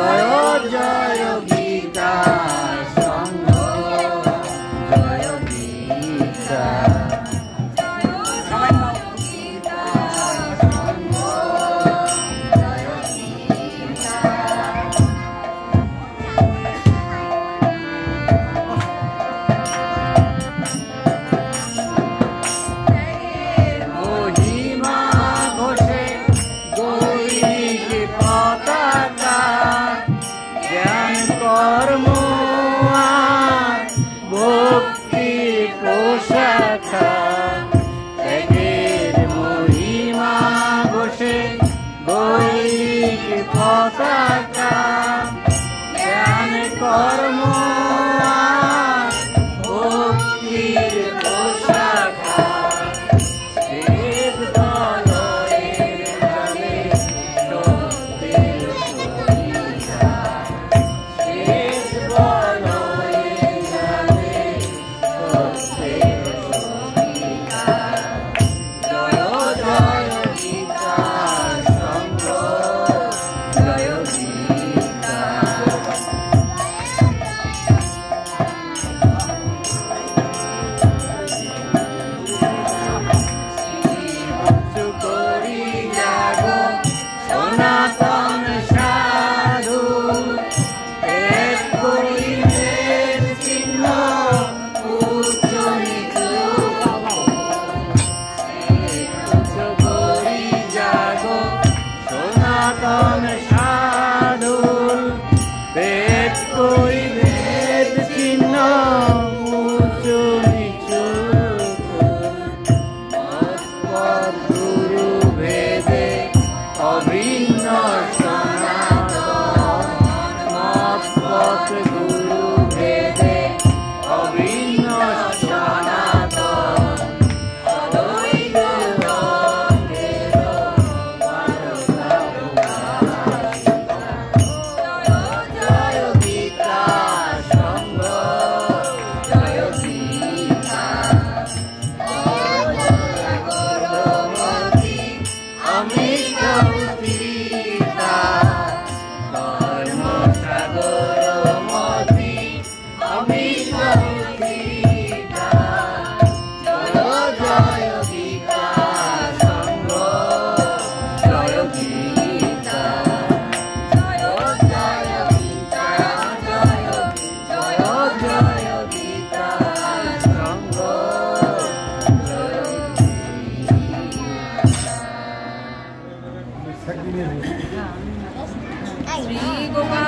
জয় জয় গীতা সংঘ জয় গীতা পতাকা জ্ঞান কর্ম ভক্তির পোশাকা শ্বেত বলয়ের জলে শক্তির সহিতা শ্বেত বলয়ের জলে শক্তির সহিতা জয় জয় গীতা সংঘ জয় গীতা ভক্তি করি জাগো সনাতন সাধু এক করিবের চিহ্ন উচ্চ নিচু করি জাগো সনাতন সাধু বেদ কই বেদ চিহ্ন উচ্চ নিচু মৎপদ গুরু ভেদে অভিন্ন সনাতন মৎপদ গুরু ভেদে অভিন্ন সনাতন অদ্বৈত রঙ্গের বারতা প্রকাশিতা জয় গীতা সংঘ জয় গীতা গৌরমতি অমৃত উদ্গীতা ধর্ম সাগরমতি অমৃত উদ্গীতা জয় জয় গীতা সংঘ জয় গীতা জয় জয় গীতা জয় জয় গীতা সংঘ জয় শ্রী গোপাল